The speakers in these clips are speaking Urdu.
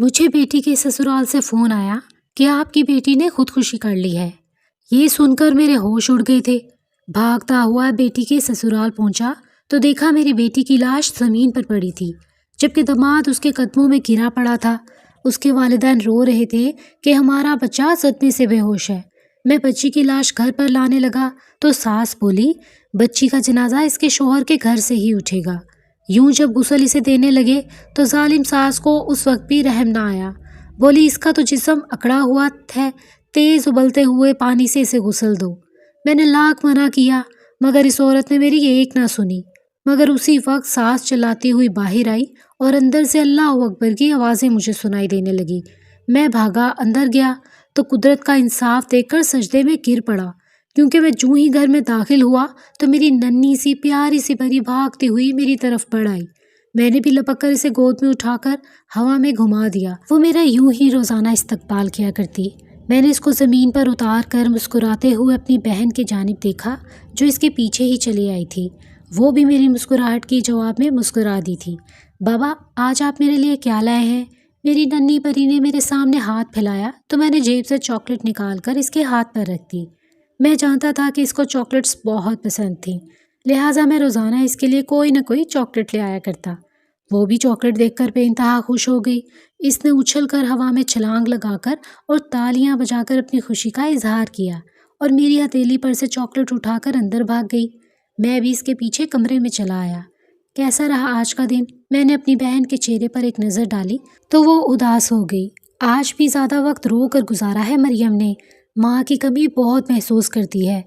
مجھے بیٹی کے سسرال سے فون آیا کہ آپ کی بیٹی نے خودکشی کر لی ہے۔ یہ سن کر میرے ہوش اڑ گئے تھے۔ بھاگتا ہوا بیٹی کے سسرال پہنچا تو دیکھا میری بیٹی کی لاش زمین پر پڑی تھی، جبکہ داماد اس کے قدموں میں گرا پڑا تھا۔ اس کے والدین رو رہے تھے کہ ہمارا بچہ صدمے سے بے ہوش ہے۔ میں بچی کی لاش گھر پر لانے لگا تو ساس بولی، بچی کا جنازہ اس کے شوہر کے گھر سے ہی اٹھے گا۔ یوں جب غسل اسے دینے لگے تو ظالم ساس کو اس وقت بھی رحم نہ آیا۔ بولی، اس کا تو جسم اکڑا ہوا ہے، تیز ابلتے ہوئے پانی سے اسے غسل دو۔ میں نے لاکھ منع کیا مگر اس عورت نے میری ایک نہ سنی۔ مگر اسی وقت ساس چلاتی ہوئی باہر آئی اور اندر سے اللہ اکبر کی آوازیں مجھے سنائی دینے لگی۔ میں بھاگا اندر گیا تو قدرت کا انصاف دیکھ کر سجدے میں گر پڑا، کیونکہ میں جوں ہی گھر میں داخل ہوا تو میری ننھی سی پیاری سی پری بھاگتی ہوئی میری طرف بڑھ آئی۔ میں نے بھی لپک کر اسے گود میں اٹھا کر ہوا میں گھما دیا۔ وہ میرا یوں ہی روزانہ استقبال کیا کرتی۔ میں نے اس کو زمین پر اتار کر مسکراتے ہوئے اپنی بہن کی جانب دیکھا جو اس کے پیچھے ہی چلی آئی تھی۔ وہ بھی میری مسکراہٹ کی جواب میں مسکرا دی تھی۔ بابا، آج آپ میرے لیے کیا لائے ہیں؟ میری ننھی پری نے میرے سامنے ہاتھ پھیلایا تو میں نے جیب سے چاکلیٹ نکال کر اس کے ہاتھ پر رکھ دی۔ میں جانتا تھا کہ اس کو چاکلیٹس بہت پسند تھیں، لہٰذا میں روزانہ اس کے لیے کوئی نہ کوئی چاکلیٹ لے آیا کرتا۔ وہ بھی چاکلیٹ دیکھ کر بے انتہا خوش ہو گئی۔ اس نے اچھل کر ہوا میں چھلانگ لگا کر اور تالیاں بجا کر اپنی خوشی کا اظہار کیا اور میری ہتھیلی پر سے چاکلیٹ اٹھا کر اندر بھاگ گئی۔ میں بھی اس کے پیچھے کمرے میں چلا آیا۔ کیسا رہا آج کا دن؟ میں نے اپنی بہن کے چہرے پر ایک نظر ڈالی تو وہ اداس ہو گئی۔ آج بھی زیادہ وقت رو کر گزارا ہے مریم نے، ماں کی کمی بہت محسوس کرتی ہے،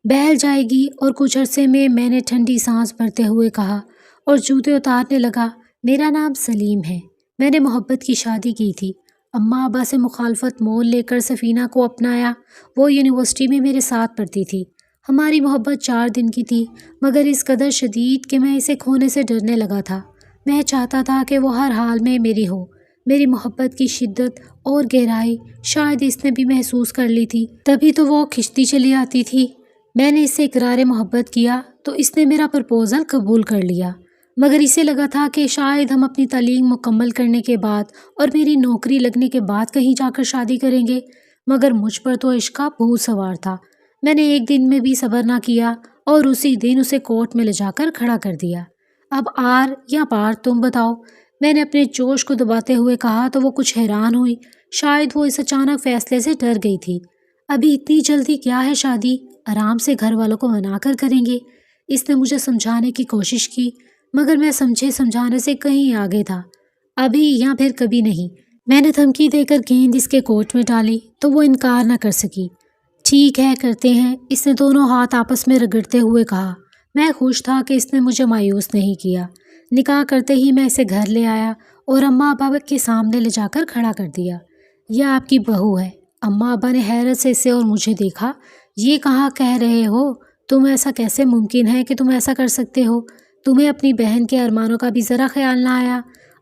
بہل جائے گی۔ اور کچھ عرصے میں نے ٹھنڈی سانس بھرتے ہوئے کہا اور جوتے اتارنے لگا، میرا نام سلیم ہے، میں نے محبت کی شادی کی تھی۔ اماں ابا سے مخالفت مول لے کر سفینہ کو اپنایا۔ وہ یونیورسٹی میں میرے ساتھ پڑھتی تھی۔ ہماری محبت 4 دن کی تھی مگر اس قدر شدید کہ میں اسے کھونے سے ڈرنے لگا تھا۔ میں چاہتا تھا کہ وہ ہر حال میں میری ہو۔ میری محبت کی شدت اور گہرائی شاید اس نے بھی محسوس کر لی تھی، تبھی تو وہ کھنچتی چلی آتی تھی۔ میں نے اس سے اقرار محبت کیا تو اس نے میرا پرپوزل قبول کر لیا، مگر اسے لگا تھا کہ شاید ہم اپنی تعلیم مکمل کرنے کے بعد اور میری نوکری لگنے کے بعد کہیں جا کر شادی کریں گے، مگر مجھ پر تو عشق کا بھوت سوار تھا۔ میں نے ایک دن میں بھی صبر نہ کیا اور اسی دن اسے کورٹ میں لے جا کر کھڑا کر دیا۔ اب آر یا پار تم بتاؤ، میں نے اپنے جوش کو دباتے ہوئے کہا تو وہ کچھ حیران ہوئی۔ شاید وہ اس اچانک فیصلے سے ڈر گئی تھی۔ ابھی اتنی جلدی کیا ہے شادی؟ آرام سے گھر والوں کو منا کر کریں گے۔ اس نے مجھے سمجھانے کی کوشش کی مگر میں سمجھانے سے کہیں آگے تھا۔ ابھی یا پھر کبھی نہیں۔ میں نے دھمکی دے کر گیند اس کے کورٹ میں ڈالی تو وہ انکار نہ کر سکی۔ ٹھیک ہے، کرتے ہیں، اس نے دونوں ہاتھ آپس میں رگڑتے ہوئے کہا۔ میں خوش تھا کہ اس نے مجھے مایوس نہیں کیا۔ نکاح کرتے ہی میں اسے گھر لے آیا اور اماں ابا کے سامنے لے جا کر کھڑا کر دیا۔ یہ آپ کی بہو ہے۔ اماں ابا نے حیرت سے اسے اور مجھے دیکھا۔ یہ کہاں کہہ رہے ہو؟ تم ایسا کیسے ممکن ہے کہ تم ایسا کر سکتے ہو؟ تمہیں اپنی بہن کے ارمانوں کا بھی ذرا خیال نہ آیا؟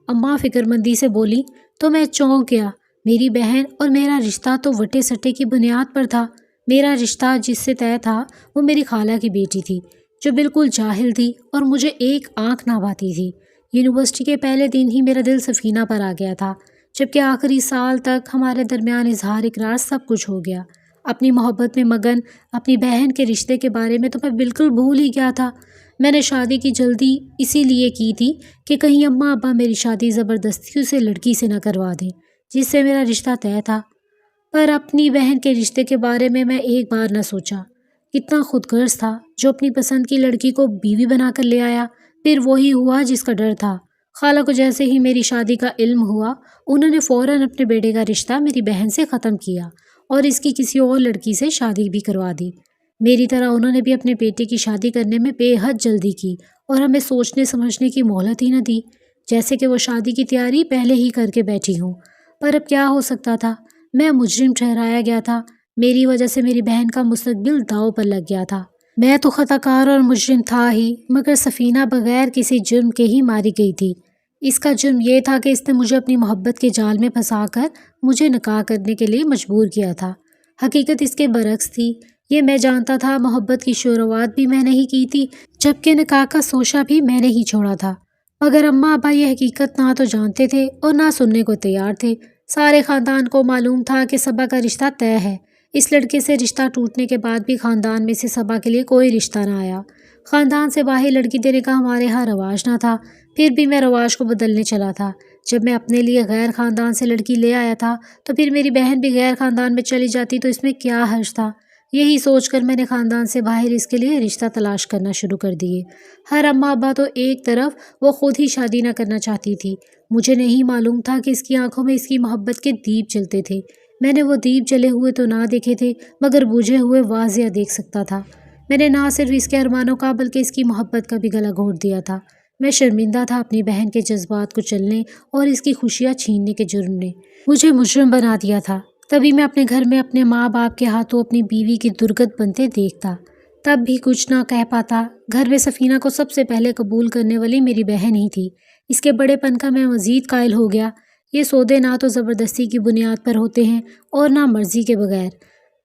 اماں فکر مندی سے بولی تو میں چونک گیا۔ میری بہن اور میرا رشتہ تو وٹے سٹے کی بنیاد پر تھا۔ میرا رشتہ جس سے طے تھا وہ میری خالہ کی بیٹی تھی جو بالکل جاہل تھی اور مجھے ایک آنکھ نہ بھاتی تھی۔ یونیورسٹی کے پہلے دن ہی میرا دل سفینہ پر آ گیا تھا، جبکہ آخری سال تک ہمارے درمیان اظہار اقرار سب کچھ ہو گیا۔ اپنی محبت میں مگن اپنی بہن کے رشتے کے بارے میں تو میں بالکل بھول ہی گیا تھا۔ میں نے شادی کی جلدی اسی لیے کی تھی کہ کہیں اماں ابا میری شادی زبردستی سے لڑکی سے نہ کروا دیں جس سے میرا رشتہ طے تھا۔ پر اپنی بہن کے رشتے کے بارے میں ایک بار نہ سوچا۔ کتنا خود غرض تھا جو اپنی پسند کی لڑکی کو بیوی بنا کر لے آیا۔ پھر وہی ہوا جس کا ڈر تھا۔ خالہ کو جیسے ہی میری شادی کا علم ہوا انہوں نے فوراً اپنے بیٹے کا رشتہ میری بہن سے ختم کیا اور اس کی کسی اور لڑکی سے شادی بھی کروا دی۔ میری طرح انہوں نے بھی اپنے بیٹے کی شادی کرنے میں بے حد جلدی کی اور ہمیں سوچنے سمجھنے کی مہلت ہی نہ دی، جیسے کہ وہ شادی کی تیاری پہلے ہی کر کے بیٹھی ہوں۔ پر اب کیا ہو سکتا تھا؟ میں مجرم ٹھہرایا گیا تھا۔ میری وجہ سے میری بہن کا مستقبل داؤ پر لگ گیا تھا۔ میں تو خطا کار اور مجرم تھا ہی، مگر سفینہ بغیر کسی جرم کے ہی ماری گئی تھی۔ اس کا جرم یہ تھا کہ اس نے مجھے اپنی محبت کے جال میں پھنسا کر مجھے نکاح کرنے کے لیے مجبور کیا تھا۔ حقیقت اس کے برعکس تھی۔ یہ میں جانتا تھا۔ محبت کی شروعات بھی میں نے ہی کی تھی، جبکہ نکاح کا سوچا بھی میں نے ہی چھوڑا تھا۔ مگر اماں ابا یہ حقیقت نہ تو جانتے تھے اور نہ سننے کو تیار تھے۔ سارے خاندان کو معلوم تھا کہ صبا کا رشتہ طے ہے۔ اس لڑکے سے رشتہ ٹوٹنے کے بعد بھی خاندان میں سے صبا کے لیے کوئی رشتہ نہ آیا۔ خاندان سے باہر لڑکی دینے کا ہمارے ہاں رواج نہ تھا، پھر بھی میں رواج کو بدلنے چلا تھا۔ جب میں اپنے لیے غیر خاندان سے لڑکی لے آیا تھا تو پھر میری بہن بھی غیر خاندان میں چلی جاتی تو اس میں کیا حرج تھا؟ یہی سوچ کر میں نے خاندان سے باہر اس کے لیے رشتہ تلاش کرنا شروع کر دیے۔ ہر اماں ابا تو ایک طرف وہ خود ہی شادی نہ کرنا چاہتی تھی۔ مجھے نہیں معلوم تھا کہ اس کی آنکھوں میں اس کی محبت کے دیپ جلتے تھے۔ میں نے وہ دیپ جلے ہوئے تو نہ دیکھے تھے مگر بجھے ہوئے واضح دیکھ سکتا تھا۔ میں نے نہ صرف اس کے ارمانوں کا بلکہ اس کی محبت کا بھی گلا گھونٹ دیا تھا۔ میں شرمندہ تھا اپنی بہن کے جذبات کو چلنے اور اس کی خوشیاں چھیننے کے جرم نے مجھے مجرم بنا دیا تھا۔ تبھی میں اپنے گھر میں اپنے ماں باپ کے ہاتھوں اپنی بیوی کی درگت بنتے دیکھتا، تب بھی کچھ نہ کہہ پاتا۔ گھر میں سفینہ کو سب سے پہلے قبول کرنے والی میری بہن ہی تھی۔ اس کے بڑے پن کا میں مزید قائل ہو گیا۔ یہ سودے نہ تو زبردستی کی بنیاد پر ہوتے ہیں اور نہ مرضی کے بغیر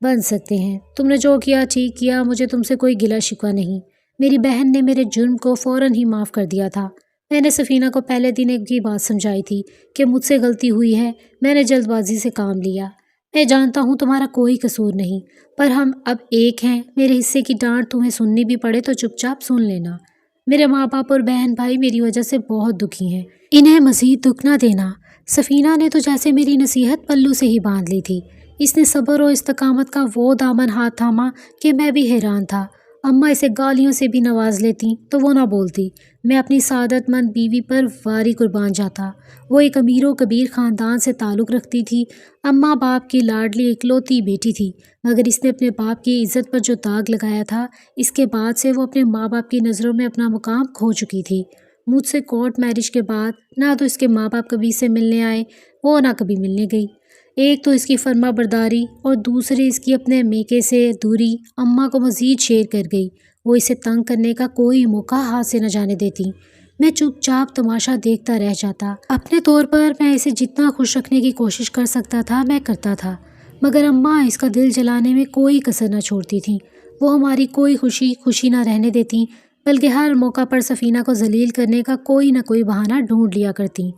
بن سکتے ہیں۔ تم نے جو کیا ٹھیک کیا، مجھے تم سے کوئی گلہ شکوہ نہیں۔ میری بہن نے میرے جرم کو فوراً ہی معاف کر دیا تھا۔ میں نے سفینہ کو پہلے دن ایک بھی بات سمجھائی تھی کہ مجھ سے غلطی ہوئی ہے، میں نے جلد بازی سے کام لیا۔ میں جانتا ہوں تمہارا کوئی قصور نہیں، پر ہم اب ایک ہیں۔ میرے حصے کی ڈانٹ تمہیں سننی بھی پڑے تو چپ چاپ سن لینا۔ میرے ماں باپ اور بہن بھائی میری وجہ سے بہت دکھی ہیں، انہیں مزید دکھ نہ دینا۔ سفینہ نے تو جیسے میری نصیحت پلو سے ہی باندھ لی تھی۔ اس نے صبر و استقامت کا وہ دامن ہاتھ تھاما کہ میں بھی حیران تھا۔ اماں اسے گالیوں سے بھی نواز لیتی تو وہ نہ بولتی۔ میں اپنی سعادت مند بیوی پر واری قربان جاتا۔ وہ ایک امیر و کبیر خاندان سے تعلق رکھتی تھی، اماں باپ کی لاڈلی اکلوتی بیٹی تھی، مگر اس نے اپنے باپ کی عزت پر جو داغ لگایا تھا، اس کے بعد سے وہ اپنے ماں باپ کی نظروں میں اپنا مقام کھو چکی تھی۔ مجھ سے کورٹ میرج کے بعد نہ تو اس کے ماں باپ کبھی اسے ملنے آئے، وہ نہ کبھی ملنے گئی۔ ایک تو اس کی فرما برداری اور دوسرے اس کی اپنے میکے سے دوری اماں کو مزید شیر کر گئی۔ وہ اسے تنگ کرنے کا کوئی موقع ہاتھ سے نہ جانے دیتی۔ میں چپ چاپ تماشا دیکھتا رہ جاتا۔ اپنے طور پر میں اسے جتنا خوش رکھنے کی کوشش کر سکتا تھا میں کرتا تھا، مگر اماں اس کا دل جلانے میں کوئی کسر نہ چھوڑتی تھیں۔ وہ ہماری کوئی خوشی نہ رہنے دیتی، بلکہ ہر موقع پر سفینہ کو ذلیل کرنے کا کوئی نہ کوئی بہانہ ڈھونڈ لیا کرتی۔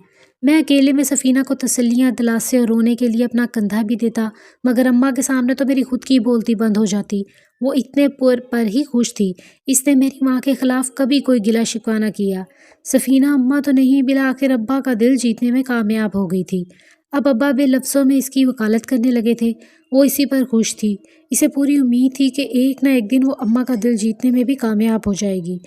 میں اکیلے میں سفینہ کو تسلیاں دلاسے اور رونے کے لیے اپنا کندھا بھی دیتا، مگر اماں کے سامنے تو میری خود کی بولتی بند ہو جاتی۔ وہ اتنے پر ہی خوش تھی، اس نے میری ماں کے خلاف کبھی کوئی گلہ شکوہ نہ کیا۔ سفینہ اماں تو نہیں، بالآخر ابا کا دل جیتنے میں کامیاب ہو گئی تھی۔ اب ابا بے لفظوں میں اس کی وکالت کرنے لگے تھے۔ وہ اسی پر خوش تھی، اسے پوری امید تھی کہ ایک نہ ایک دن وہ اماں کا دل جیتنے میں بھی کامیاب ہو جائے گی۔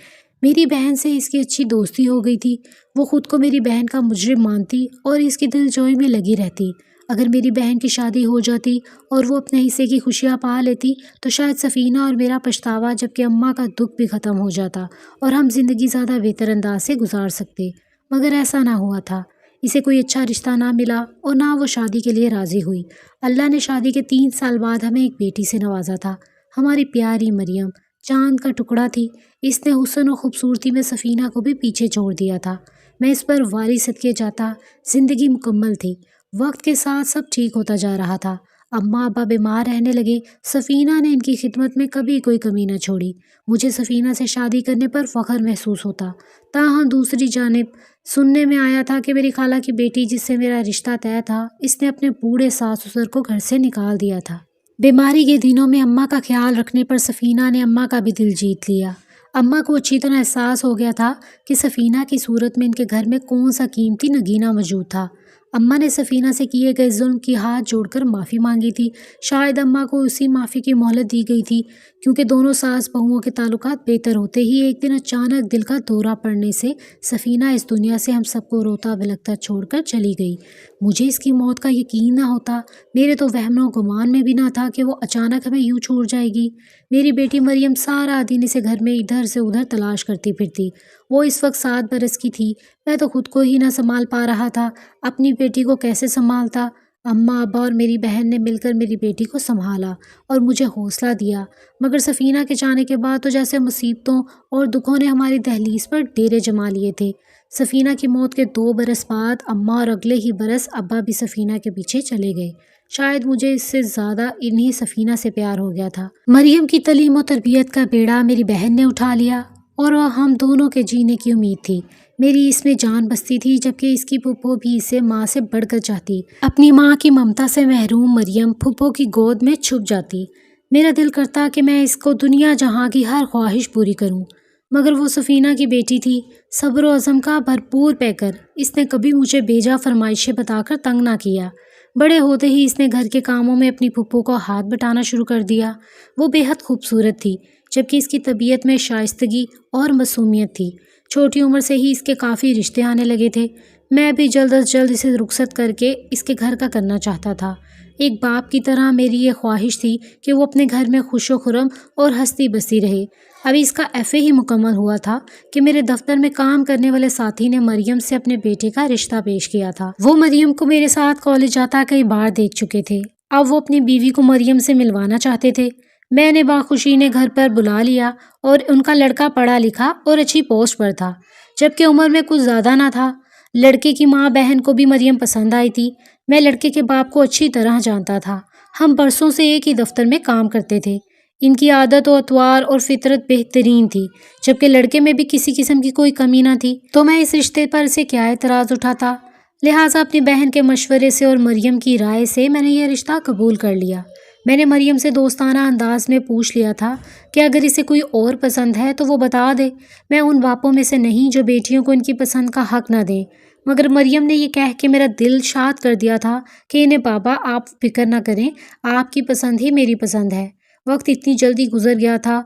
میری بہن سے اس کی اچھی دوستی ہو گئی تھی۔ وہ خود کو میری بہن کا مجرم مانتی اور اس کی دل جوئی میں لگی رہتی۔ اگر میری بہن کی شادی ہو جاتی اور وہ اپنے حصے کی خوشیاں پا لیتی تو شاید سفینہ اور میرا پچھتاوا جبکہ اماں کا دکھ بھی ختم ہو جاتا اور ہم زندگی زیادہ بہتر انداز سے گزار سکتے، مگر ایسا نہ ہوا تھا۔ اسے کوئی اچھا رشتہ نہ ملا اور نہ وہ شادی کے لیے راضی ہوئی۔ اللہ نے شادی کے 3 سال بعد ہمیں ایک بیٹی سے نوازا تھا، ہماری پیاری مریم چاند کا ٹکڑا تھی۔ اس نے حسن و خوبصورتی میں سفینہ کو بھی پیچھے چھوڑ دیا تھا۔ میں اس پر واری صدقے جاتا، زندگی مکمل تھی۔ وقت کے ساتھ سب ٹھیک ہوتا جا رہا تھا۔ اماں ابا بیمار رہنے لگے، سفینہ نے ان کی خدمت میں کبھی کوئی کمی نہ چھوڑی۔ مجھے سفینہ سے شادی کرنے پر فخر محسوس ہوتا۔ تاہم دوسری جانب سننے میں آیا تھا کہ میری خالہ کی بیٹی جس سے میرا رشتہ طے تھا، اس نے اپنے بوڑھے ساس سسر کو گھر سے نکال دیا تھا۔ بیماری کے دنوں میں اماں کا خیال رکھنے پر سفینہ نے اماں کا بھی دل جیت لیا۔ اماں کو اچھی طرح احساس ہو گیا تھا کہ سفینہ کی صورت میں ان کے گھر میں کون سا قیمتی نگینہ موجود تھا۔ اماں نے سفینہ سے کیے گئے ظلم کی ہاتھ جوڑ کر معافی مانگی تھی۔ شاید اماں کو اسی معافی کی مہلت دی گئی تھی، کیونکہ دونوں ساس بہوؤں کے تعلقات بہتر ہوتے ہی ایک دن اچانک دل کا دورہ پڑنے سے سفینہ اس دنیا سے ہم سب کو روتا بلکتا چھوڑ کر چلی گئی۔ مجھے اس کی موت کا یقین نہ ہوتا، میرے تو وہم و گمان میں بھی نہ تھا کہ وہ اچانک ہمیں یوں چھوڑ جائے گی۔ میری بیٹی مریم سارا دن اسے گھر میں ادھر سے ادھر تلاش کرتی پھرتی۔ وہ اس وقت 7 برس کی تھی۔ میں تو خود کو ہی نہ سنبھال پا رہا تھا، اپنی بیٹی کو کیسے سنبھالتا۔ اماں ابا اور میری بہن نے مل کر میری بیٹی کو سنبھالا اور مجھے حوصلہ دیا، مگر سفینہ کے جانے کے بعد تو جیسے مصیبتوں اور دکھوں نے ہماری دہلیز پر ڈیرے جما لیے تھے۔ سفینہ کی موت کے 2 برس بعد اماں اور اگلے ہی برس ابا بھی سفینہ کے پیچھے چلے گئے۔ شاید مجھے اس سے زیادہ انہیں سفینہ سے پیار ہو گیا تھا۔ مریم کی تعلیم و تربیت کا بیڑا میری بہن نے اٹھا لیا اور ہم دونوں کے جینے کی امید تھی۔ میری اس میں جان بستی تھی، جبکہ اس کی پھپھو بھی اسے ماں سے بڑھ کر چاہتی۔ اپنی ماں کی ممتا سے محروم مریم پھپھو کی گود میں چھپ جاتی۔ میرا دل کرتا کہ میں اس کو دنیا جہاں کی ہر خواہش پوری کروں، مگر وہ سفینہ کی بیٹی تھی، صبر و عزم کا بھرپور پیکر۔ اس نے کبھی مجھے بیجا فرمائشیں بتا کر تنگ نہ کیا۔ بڑے ہوتے ہی اس نے گھر کے کاموں میں اپنی پھپھو کو ہاتھ بٹانا شروع کر دیا۔ وہ بے حد خوبصورت تھی، جبکہ اس کی طبیعت میں شائستگی اور معصومیت تھی۔ چھوٹی عمر سے ہی اس کے کافی رشتے آنے لگے تھے۔ میں بھی جلد از جلد اسے رخصت کر کے اس کے گھر کا کرنا چاہتا تھا۔ ایک باپ کی طرح میری یہ خواہش تھی کہ وہ اپنے گھر میں خوش و خرم اور ہنستی بستی رہے۔ ابھی اس کا FA ہی مکمل ہوا تھا کہ میرے دفتر میں کام کرنے والے ساتھی نے مریم سے اپنے بیٹے کا رشتہ پیش کیا تھا۔ وہ مریم کو میرے ساتھ کالج جاتا کئی بار دیکھ چکے تھے۔ اب وہ اپنی بیوی کو مریم سے ملوانا چاہتے تھے۔ میں نے باخوشی نے گھر پر بلا لیا اور ان کا لڑکا پڑھا لکھا اور اچھی پوسٹ پر تھا، جبکہ عمر میں کچھ زیادہ نہ تھا۔ لڑکے کی ماں بہن کو بھی مریم پسند آئی تھی۔ میں لڑکے کے باپ کو اچھی طرح جانتا تھا۔ ہم برسوں سے ایک ہی دفتر میں کام کرتے تھے۔ ان کی عادت و اطوار اور فطرت بہترین تھی، جبکہ لڑکے میں بھی کسی قسم کی کوئی کمی نہ تھی، تو میں اس رشتے پر سے کیا اعتراض اٹھاتا۔ لہٰذا اپنی بہن کے مشورے سے اور مریم کی رائے سے میں نے یہ رشتہ قبول کر لیا۔ میں نے مریم سے دوستانہ انداز میں پوچھ لیا تھا کہ اگر اسے کوئی اور پسند ہے تو وہ بتا دے۔ میں ان باپوں میں سے نہیں جو بیٹیوں کو ان کی پسند کا حق نہ دیں، مگر مریم نے یہ کہہ کے میرا دل شاد کر دیا تھا کہ انہیں بابا آپ فکر نہ کریں، آپ کی پسند ہی میری پسند ہے۔ وقت اتنی جلدی گزر گیا تھا۔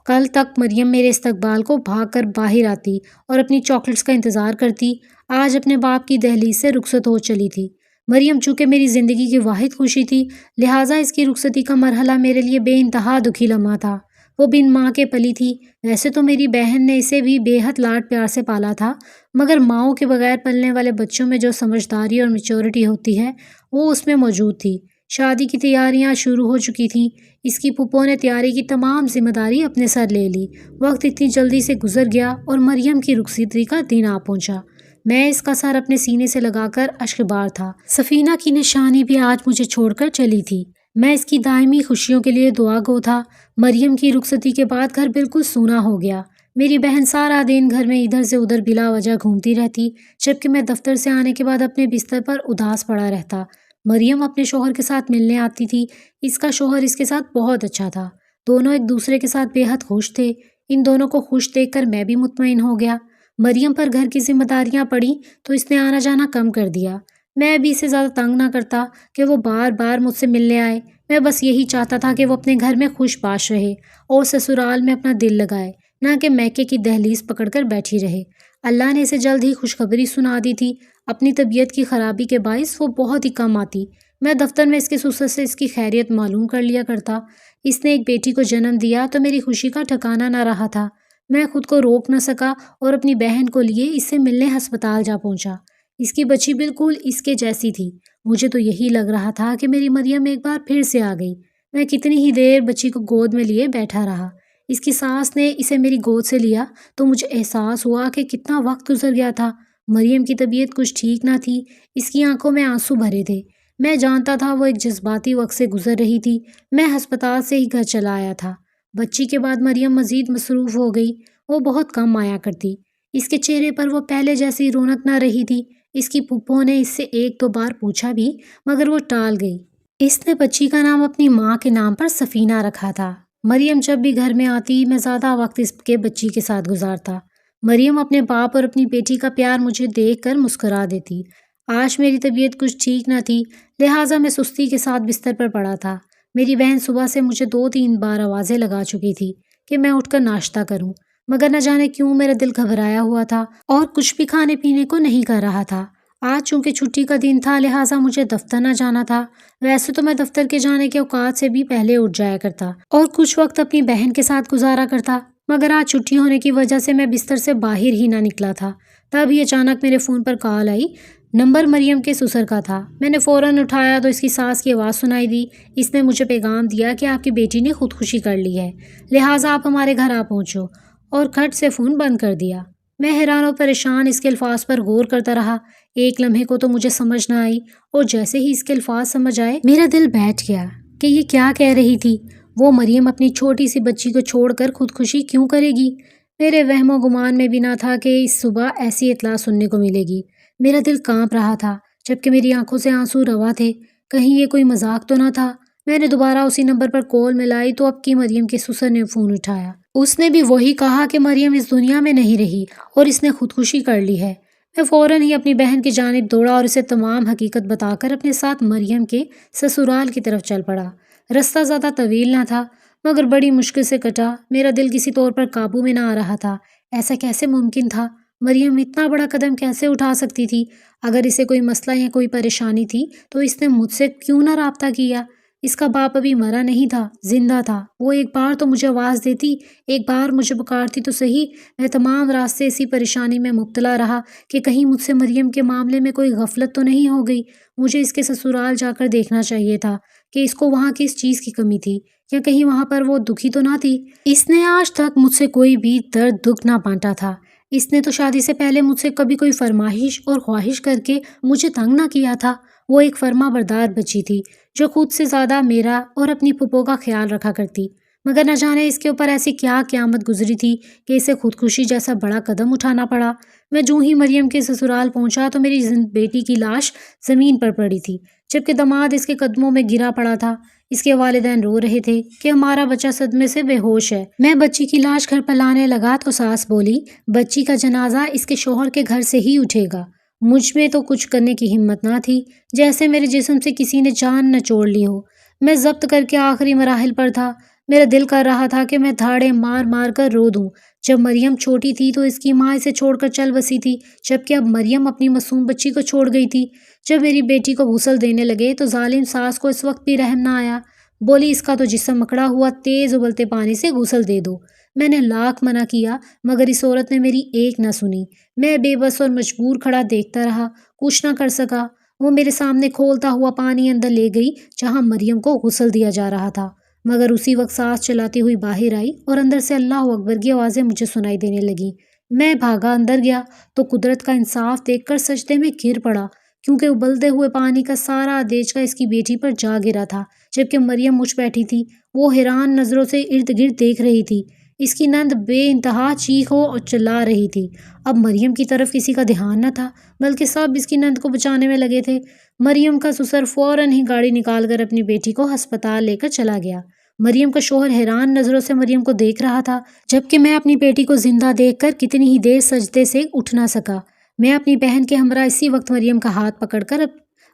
کل تک مریم میرے استقبال کو بھاگ کر باہر آتی اور اپنی چاکلیٹس کا انتظار کرتی۔ آج اپنے باپ کی دہلیز سے رخصت ہو چلی تھی۔ مریم چونکہ میری زندگی کی واحد خوشی تھی، لہٰذا اس کی رخصتی کا مرحلہ میرے لیے بے انتہا دکھی لمحہ تھا۔ وہ بن ماں کے پلی تھی۔ ویسے تو میری بہن نے اسے بھی بے حد لاڈ پیار سے پالا تھا، مگر ماؤں کے بغیر پلنے والے بچوں میں جو سمجھداری اور میچورٹی ہوتی ہے وہ اس میں موجود تھی۔ شادی کی تیاریاں شروع ہو چکی تھیں۔ اس کی پھپھو نے تیاری کی تمام ذمہ داری اپنے سر لے لی۔ وقت اتنی جلدی سے گزر گیا اور مریم کی رخصتی کا دن آ پہنچا۔ میں اس کا سر اپنے سینے سے لگا کر اشکبار تھا۔ سفینہ کی نشانی بھی آج مجھے چھوڑ کر چلی تھی۔ میں اس کی دائمی خوشیوں کے لیے دعا گو تھا۔ مریم کی رخصتی کے بعد گھر بالکل سونا ہو گیا۔ میری بہن سارا دن گھر میں ادھر سے ادھر بلا وجہ گھومتی رہتی، جبکہ میں دفتر سے آنے کے بعد اپنے بستر پر اداس پڑا رہتا۔ مریم اپنے شوہر کے ساتھ ملنے آتی تھی۔ اس کا شوہر اس کے ساتھ بہت اچھا تھا۔ دونوں ایک دوسرے کے ساتھ بے حد خوش تھے۔ ان دونوں کو خوش دیکھ کر میں بھی مطمئن ہو گیا۔ مریم پر گھر کی ذمہ داریاں پڑیں تو اس نے آنا جانا کم کر دیا۔ میں بھی اسے زیادہ تنگ نہ کرتا کہ وہ بار بار مجھ سے ملنے آئے۔ میں بس یہی چاہتا تھا کہ وہ اپنے گھر میں خوش باش رہے اور سسرال میں اپنا دل لگائے، نہ کہ میکے کی دہلیز پکڑ کر بیٹھی رہے۔ اللہ نے اسے جلد ہی خوشخبری سنا دی تھی۔ اپنی طبیعت کی خرابی کے باعث وہ بہت ہی کم آتی۔ میں دفتر میں اس کے سسر سے اس کی خیریت معلوم کر لیا کرتا۔ اس نے ایک بیٹی کو جنم دیا تو میری خوشی کا ٹھکانہ نہ رہا تھا۔ میں خود کو روک نہ سکا اور اپنی بہن کو لیے اس سے ملنے ہسپتال جا پہنچا۔ اس کی بچی بالکل اس کے جیسی تھی۔ مجھے تو یہی لگ رہا تھا کہ میری مریم ایک بار پھر سے آ گئی۔ میں کتنی ہی دیر بچی کو گود میں لیے بیٹھا رہا۔ اس کی ساس نے اسے میری گود سے لیا تو مجھے احساس ہوا کہ کتنا وقت گزر گیا تھا۔ مریم کی طبیعت کچھ ٹھیک نہ تھی۔ اس کی آنکھوں میں آنسو بھرے تھے۔ میں جانتا تھا وہ ایک جذباتی وقت سے گزر رہی تھی۔ میں ہسپتال سے ہی گھر چلا آیا تھا۔ بچی کے بعد مریم مزید مصروف ہو گئی۔ وہ بہت کم آیا کرتی۔ اس کے چہرے پر وہ پہلے جیسی رونق نہ رہی تھی۔ اس کی پھپھو نے اس سے ایک دو بار پوچھا بھی، مگر وہ ٹال گئی۔ اس نے بچی کا نام اپنی ماں کے نام پر سفینہ رکھا تھا۔ مریم جب بھی گھر میں آتی میں زیادہ وقت اس کے بچی کے ساتھ گزارتا۔ مریم اپنے باپ اور اپنی بیٹی کا پیار مجھے دیکھ کر مسکرا دیتی۔ آج میری طبیعت کچھ ٹھیک نہ تھی، لہٰذا میں سستی کے ساتھ بستر پر پڑا تھا۔ میری بہن صبح سے مجھے 2-3 بار آوازیں لگا چکی تھی کہ میں اٹھ کر ناشتہ کروں، مگر نہ جانے کیوں میرا دل گھبرایا ہوا تھا اور کچھ بھی کھانے پینے کو نہیں کر رہا تھا۔ آج چونکہ چھٹی کا دن تھا لہٰذا مجھے دفتر نہ جانا تھا۔ ویسے تو میں دفتر کے جانے کے اوقات سے بھی پہلے اٹھ جایا کرتا اور کچھ وقت اپنی بہن کے ساتھ گزارا کرتا، مگر آج چھٹی ہونے کی وجہ سے میں بستر سے باہر ہی نہ نکلا تھا۔ تب ہی اچانک میرے فون پر کال آئی۔ نمبر مریم کے سسر کا تھا۔ میں نے فوراً اٹھایا تو اس کی ساس کی آواز سنائی دی۔ اس نے مجھے پیغام دیا کہ آپ کی بیٹی نے خودکشی کر لی ہے، لہٰذا آپ ہمارے گھر آ پہنچو، اور کھٹ سے فون بند کر دیا۔ میں حیران و پریشان اس کے الفاظ پر غور کرتا رہا۔ ایک لمحے کو تو مجھے سمجھ نہ آئی، اور جیسے ہی اس کے الفاظ سمجھ آئے میرا دل بیٹھ گیا کہ یہ کیا کہہ رہی تھی۔ وہ مریم اپنی چھوٹی سی بچی کو چھوڑ کر خودکشی کیوں کرے گی؟ میرے وہم و گمان میں بھی نہ تھا کہ اس صبح ایسی اطلاع سننے کو ملے گی۔ میرا دل کانپ رہا تھا جبکہ میری آنکھوں سے آنسو روا تھے۔ کہیں یہ کوئی مذاق تو نہ تھا؟ میں نے دوبارہ اسی نمبر پر کال ملائی تو اب کی مریم کے سسر نے فون اٹھایا۔ اس نے بھی وہی کہا کہ مریم اس دنیا میں نہیں رہی اور اس نے خودکشی کر لی ہے۔ میں فوراً ہی اپنی بہن کی جانب دوڑا اور اسے تمام حقیقت بتا کر اپنے ساتھ مریم کے سسرال کی طرف چل پڑا۔ رستہ زیادہ طویل نہ تھا مگر بڑی مشکل سے کٹا۔ میرا دل کسی طور پر قابو میں نہ آ رہا تھا۔ ایسا کیسے ممکن تھا؟ مریم اتنا بڑا قدم کیسے اٹھا سکتی تھی؟ اگر اسے کوئی مسئلہ یا کوئی پریشانی تھی تو اس نے مجھ سے کیوں نہ رابطہ کیا؟ اس کا باپ ابھی مرا نہیں تھا، زندہ تھا۔ وہ ایک بار تو مجھے آواز دیتی، ایک بار مجھے پکارتی تو صحیح۔ میں تمام راستے اسی پریشانی میں مبتلا رہا کہ کہیں مجھ سے مریم کے معاملے میں کوئی غفلت تو نہیں ہو گئی۔ مجھے اس کے سسرال جا کر دیکھنا چاہیے تھا کہ اس کو وہاں کس چیز کی کمی تھی، یا کہیں وہاں پر وہ دکھی تو نہ تھی۔ اس نے آج تک مجھ سے کوئی بھی درد دکھ نہ بانٹا تھا۔ اس نے تو شادی سے پہلے مجھ سے کبھی کوئی فرمائش اور خواہش کر کے مجھے تنگ نہ کیا تھا۔ وہ ایک فرما بردار بچی تھی جو خود سے زیادہ میرا اور اپنی پھپھو کا خیال رکھا کرتی، مگر نہ جانے اس کے اوپر ایسی کیا قیامت گزری تھی کہ اسے خودکشی جیسا بڑا قدم اٹھانا پڑا۔ میں جو ہی مریم کے سسرال پہنچا تو میری بیٹی کی لاش زمین پر پڑی تھی جبکہ داماد اس کے قدموں میں گرا پڑا تھا۔ اس کے والدین رو رہے تھے کہ ہمارا بچہ صدمے سے بے ہوش ہے۔ میں بچی کی لاش گھر پر لانے لگا تو ساس بولی، بچی کا جنازہ اس کے شوہر کے گھر سے ہی اٹھے گا۔ مجھ میں تو کچھ کرنے کی ہمت نہ تھی، جیسے میرے جسم سے کسی نے جان نچوڑ لی ہو۔ میں ضبط کر کے آخری مراحل پر تھا۔ میرا دل کر رہا تھا کہ میں دھاڑے مار مار کر رو دوں۔ جب مریم چھوٹی تھی تو اس کی ماں اسے چھوڑ کر چل بسی تھی، جبکہ اب مریم اپنی معصوم بچی کو چھوڑ گئی تھی۔ جب میری بیٹی کو غسل دینے لگے تو ظالم ساس کو اس وقت بھی رحم نہ آیا۔ بولی، اس کا تو جسم مکڑا ہوا، تیز ابلتے پانی سے غسل دے دو۔ میں نے لاکھ منع کیا مگر اس عورت نے میری ایک نہ سنی۔ میں بے بس اور مجبور کھڑا دیکھتا رہا، کچھ نہ کر سکا۔ وہ میرے سامنے کھولتا ہوا پانی اندر لے گئی جہاں مریم کو غسل دیا جا رہا تھا، مگر اسی وقت سانس چلاتی ہوئی باہر آئی اور اندر سے اللہ اکبر کی آوازیں مجھے سنائی دینے لگیں۔ میں بھاگا اندر گیا تو قدرت کا انصاف دیکھ کر سجدے میں گر پڑا، کیونکہ ابلتے ہوئے پانی کا سارا دیچکا اس کی بیٹی پر جا گرا تھا، جبکہ مریم مجھ بیٹھی تھی۔ وہ حیران نظروں سے ارد گرد دیکھ رہی تھی۔ اس کی نند بے انتہا چیخوں اور چلا رہی تھی۔ اب مریم کی طرف کسی کا دھیان نہ تھا بلکہ سب اس کی نند کو بچانے میں لگے تھے۔ مریم کا سسر فوراً ہی گاڑی نکال کر اپنی بیٹی کو ہسپتال لے کر چلا گیا۔ مریم کا شوہر حیران نظروں سے مریم کو دیکھ رہا تھا، جبکہ میں اپنی بیٹی کو زندہ دیکھ کر کتنی ہی دیر سجدے سے اٹھ نہ سکا۔ میں اپنی بہن کے ہمراہ اسی وقت مریم کا ہاتھ پکڑ کر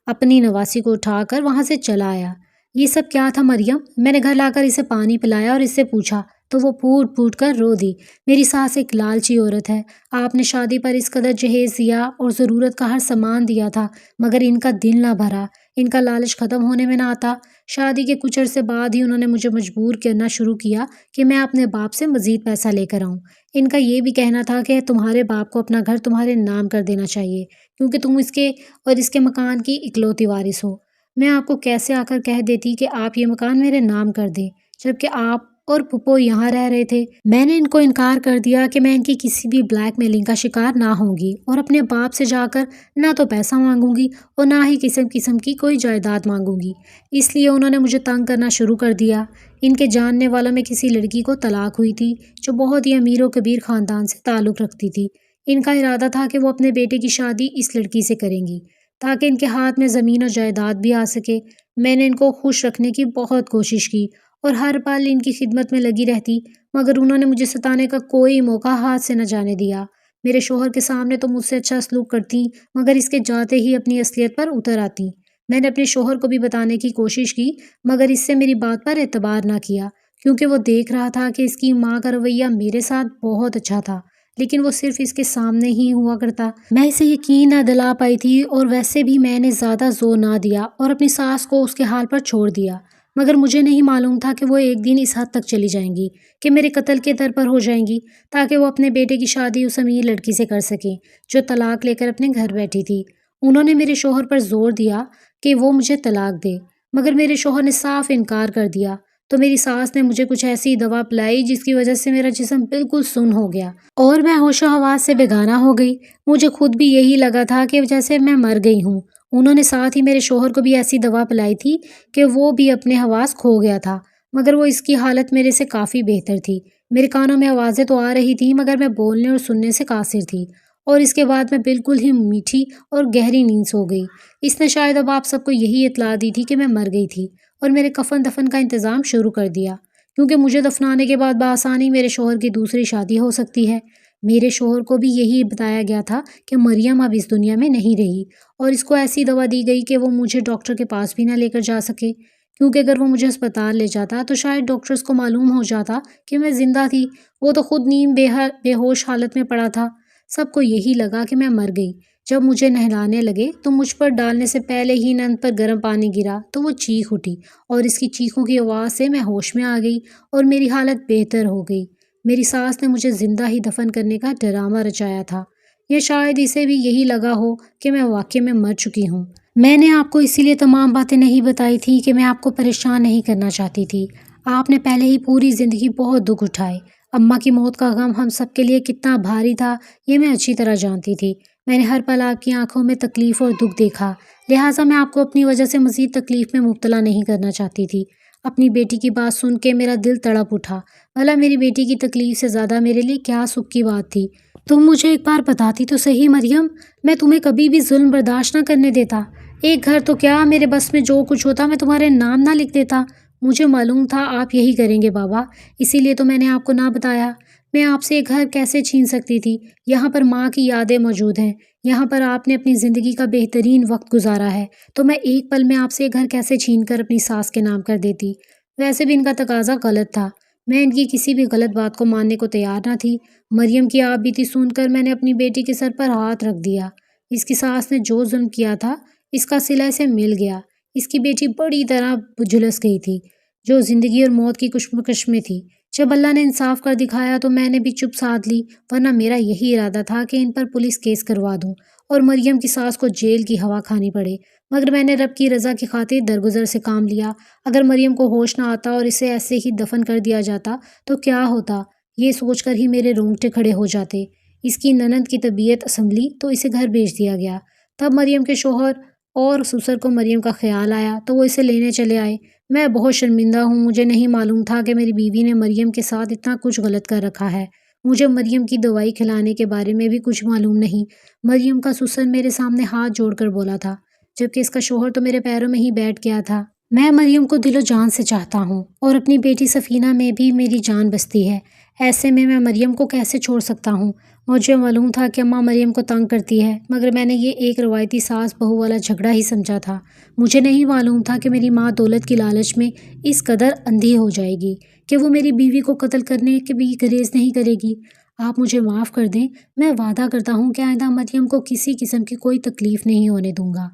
اپنی نواسی کو اٹھا کر وہاں سے چلا آیا۔ یہ سب کیا تھا مریم؟ میں نے گھر لا کر اسے پانی پلایا اور اس سے پوچھا تو وہ پھوٹ پھوٹ کر رو دی۔ میری ساس ایک لالچی عورت ہے۔ آپ نے شادی پر اس قدر جہیز دیا اور ضرورت کا ہر سامان دیا تھا، مگر ان کا دل نہ بھرا، ان کا لالچ ختم ہونے میں نہ آتا۔ شادی کے کچھ عرصے بعد ہی انہوں نے مجھے مجبور کرنا شروع کیا کہ میں اپنے باپ سے مزید پیسہ لے کر آؤں۔ ان کا یہ بھی کہنا تھا کہ تمہارے باپ کو اپنا گھر تمہارے نام کر دینا چاہیے کیونکہ تم اس کے اور اس کے مکان کی اکلوتی وارث ہو۔ میں آپ کو کیسے آ کر کہہ دیتی کہ آپ یہ مکان میرے نام کر دیں، جبکہ آپ اور پھپھو یہاں رہ رہے تھے۔ میں نے ان کو انکار کر دیا کہ میں ان کی کسی بھی بلیک میلنگ کا شکار نہ ہوں گی اور اپنے باپ سے جا کر نہ تو پیسہ مانگوں گی اور نہ ہی قسم کی کوئی جائیداد مانگوں گی۔ اس لیے انہوں نے مجھے تنگ کرنا شروع کر دیا۔ ان کے جاننے والوں میں کسی لڑکی کو طلاق ہوئی تھی جو بہت ہی امیر و کبیر خاندان سے تعلق رکھتی تھی۔ ان کا ارادہ تھا کہ وہ اپنے بیٹے کی شادی اس لڑکی سے کریں گی تاکہ ان کے ہاتھ میں زمین اور جائیداد بھی آ سکے۔ میں نے ان کو خوش رکھنے کی بہت کوشش کی اور ہر پل ان کی خدمت میں لگی رہتی، مگر انہوں نے مجھے ستانے کا کوئی موقع ہاتھ سے نہ جانے دیا۔ میرے شوہر کے سامنے تو مجھ سے اچھا سلوک کرتی مگر اس کے جاتے ہی اپنی اصلیت پر اتر آتی۔ میں نے اپنے شوہر کو بھی بتانے کی کوشش کی مگر اس سے میری بات پر اعتبار نہ کیا، کیونکہ وہ دیکھ رہا تھا کہ اس کی ماں کا رویہ میرے ساتھ بہت اچھا تھا، لیکن وہ صرف اس کے سامنے ہی ہوا کرتا۔ میں اسے یقین نہ دلا پائی تھی اور ویسے بھی میں نے زیادہ زور نہ دیا اور اپنی ساس کو اس کے حال پر چھوڑ دیا، مگر مجھے نہیں معلوم تھا کہ وہ ایک دن اس حد تک چلی جائیں گی کہ میرے قتل کے در پر ہو جائیں گی تاکہ وہ اپنے بیٹے کی شادی اس امیر لڑکی سے کر سکیں جو طلاق لے کر اپنے گھر بیٹھی تھی۔ انہوں نے میرے شوہر پر زور دیا کہ وہ مجھے طلاق دے، مگر میرے شوہر نے صاف انکار کر دیا تو میری ساس نے مجھے کچھ ایسی دوا پلائی جس کی وجہ سے میرا جسم بالکل سن ہو گیا اور میں ہوش و حواس سے بیگانہ ہو گئی۔ مجھے خود بھی یہی لگا تھا کہ جیسے میں مر گئی ہوں۔ انہوں نے ساتھ ہی میرے شوہر کو بھی ایسی دوا پلائی تھی کہ وہ بھی اپنے حواس کھو گیا تھا، مگر وہ اس کی حالت میرے سے کافی بہتر تھی۔ میرے کانوں میں آوازیں تو آ رہی تھیں مگر میں بولنے اور سننے سے قاصر تھی، اور اس کے بعد میں بالکل ہی میٹھی اور گہری نیند سو گئی۔ اس نے شاید اب آپ سب کو یہی اطلاع دی تھی کہ میں مر گئی تھی، اور میرے کفن دفن کا انتظام شروع کر دیا، کیونکہ مجھے دفنانے کے بعد بآسانی میرے شوہر کی دوسری شادی ہو سکتی ہے۔ میرے شوہر کو بھی یہی بتایا گیا تھا کہ مریم اب اس دنیا میں نہیں رہی، اور اس کو ایسی دوا دی گئی کہ وہ مجھے ڈاکٹر کے پاس بھی نہ لے کر جا سکے، کیونکہ اگر وہ مجھے اسپتال لے جاتا تو شاید ڈاکٹرز کو معلوم ہو جاتا کہ میں زندہ تھی۔ وہ تو خود نیم بے ہوش حالت میں پڑا تھا۔ سب کو یہی لگا کہ میں مر گئی۔ جب مجھے نہلانے لگے تو مجھ پر ڈالنے سے پہلے ہی نند پر گرم پانی گرا تو وہ چیخ اٹھی، اور اس کی چیخوں کی آواز سے میں ہوش میں آ گئی اور میری حالت بہتر ہو گئی۔ میری ساس نے مجھے زندہ ہی دفن کرنے کا ڈرامہ رچایا تھا، یا شاید اسے بھی یہی لگا ہو کہ میں واقعی میں مر چکی ہوں۔ میں نے آپ کو اسی لیے تمام باتیں نہیں بتائی تھی کہ میں آپ کو پریشان نہیں کرنا چاہتی تھی۔ آپ نے پہلے ہی پوری زندگی بہت دکھ اٹھائے۔ اماں کی موت کا غم ہم سب کے لیے کتنا بھاری تھا یہ میں اچھی طرح جانتی تھی۔ میں نے ہر پل آپ کی آنکھوں میں تکلیف اور دکھ دیکھا، لہٰذا میں آپ کو اپنی وجہ سے مزید تکلیف میں مبتلا نہیں کرنا چاہتی تھی۔ اپنی بیٹی کی بات سن کے میرا دل تڑپ اٹھا۔ بھلا میری بیٹی کی تکلیف سے زیادہ میرے لیے کیا سکھ کی بات تھی؟ تم مجھے ایک بار بتاتی تو صحیح مریم، میں تمہیں کبھی بھی ظلم برداشت نہ کرنے دیتا۔ ایک گھر تو کیا، میرے بس میں جو کچھ ہوتا میں تمہارے نام نہ لکھ دیتا۔ مجھے معلوم تھا آپ یہی کریں گے بابا، اسی لیے تو میں نے آپ کو نہ بتایا۔ میں آپ سے ایک گھر کیسے چھین سکتی تھی؟ یہاں پر ماں کی یادیں موجود ہیں، یہاں پر آپ نے اپنی زندگی کا بہترین وقت گزارا ہے، تو میں ایک پل میں آپ سے ایک گھر کیسے چھین کر اپنی ساس کے نام کر دیتی؟ ویسے بھی ان کا تقاضا غلط تھا، میں ان کی کسی بھی غلط بات کو ماننے کو تیار نہ تھی۔ مریم کی آپ بیتی سن کر میں نے اپنی بیٹی کے سر پر ہاتھ رکھ دیا۔ اس کی ساس نے جو ظلم کیا تھا اس کا صلہ اسے مل گیا۔ اس کی بیٹی بڑی طرح جھلس گئی تھی، جو زندگی اور موت کی کشمکش میں تھی۔ جب اللہ نے انصاف کر دکھایا تو میں نے بھی چپ سادھ لی، ورنہ میرا یہی ارادہ تھا کہ ان پر پولیس کیس کروا دوں اور مریم کی ساس کو جیل کی ہوا کھانی پڑے، مگر میں نے رب کی رضا کی خاطر درگزر سے کام لیا۔ اگر مریم کو ہوش نہ آتا اور اسے ایسے ہی دفن کر دیا جاتا تو کیا ہوتا، یہ سوچ کر ہی میرے رونگٹے کھڑے ہو جاتے۔ اس کی ننند کی طبیعت سنبھلی تو اسے گھر بھیج دیا گیا۔ تب مریم کے شوہر اور سسر کو مریم کا خیال آیا تو وہ اسے لینے چلے آئے۔ میں بہت شرمندہ ہوں، مجھے نہیں معلوم تھا کہ میری بیوی نے مریم کے ساتھ اتنا کچھ غلط کر رکھا ہے۔ مجھے مریم کی دوائی کھلانے کے بارے میں بھی کچھ معلوم نہیں۔ مریم کا سسر میرے سامنے ہاتھ جوڑ کر بولا تھا، جبکہ اس کا شوہر تو میرے پیروں میں ہی بیٹھ گیا تھا۔ میں مریم کو دل و جان سے چاہتا ہوں، اور اپنی بیٹی سفینہ میں بھی میری جان بستی ہے۔ ایسے میں مریم کو کیسے چھوڑ سکتا ہوں؟ مجھے معلوم تھا کہ اماں مریم کو تنگ کرتی ہے، مگر میں نے یہ ایک روایتی ساس بہو والا جھگڑا ہی سمجھا تھا۔ مجھے نہیں معلوم تھا کہ میری ماں دولت کی لالچ میں اس قدر اندھی ہو جائے گی کہ وہ میری بیوی کو قتل کرنے کے بھی گریز نہیں کرے گی۔ آپ مجھے معاف کر دیں، میں وعدہ کرتا ہوں کہ آئندہ مریم کو کسی قسم کی کوئی تکلیف نہیں ہونے دوں گا۔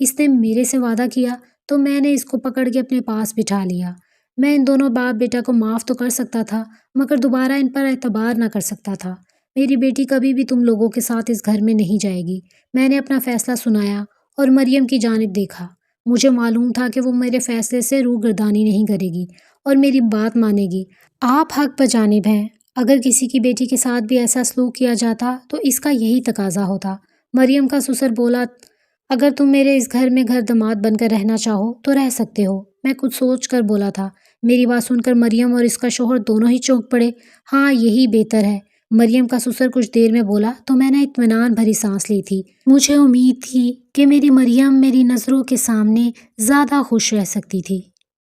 اس نے میرے سے وعدہ کیا تو میں نے اس کو پکڑ کے اپنے پاس بٹھا لیا۔ میں ان دونوں باپ بیٹا کو معاف تو کر سکتا تھا، مگر دوبارہ ان پر اعتبار نہ کر سکتا تھا۔ میری بیٹی کبھی بھی تم لوگوں کے ساتھ اس گھر میں نہیں جائے گی۔ میں نے اپنا فیصلہ سنایا اور مریم کی جانب دیکھا۔ مجھے معلوم تھا کہ وہ میرے فیصلے سے روگردانی نہیں کرے گی اور میری بات مانے گی۔ آپ حق بجانب ہیں، اگر کسی کی بیٹی کے ساتھ بھی ایسا سلوک کیا جاتا تو اس کا یہی تقاضا ہوتا۔ مریم کا سسر بولا، اگر تم میرے اس گھر میں گھر داماد بن کر رہنا چاہو تو رہ سکتے ہو۔ میں کچھ سوچ کر بولا تھا۔ میری بات سن کر مریم اور اس کا شوہر دونوں ہی چونک پڑے۔ ہاں یہی بہتر ہے، مریم کا سسر کچھ دیر میں بولا تو میں نے اطمینان بھری سانس لی تھی۔ مجھے امید تھی کہ میری مریم میری نظروں کے سامنے زیادہ خوش رہ سکتی تھی۔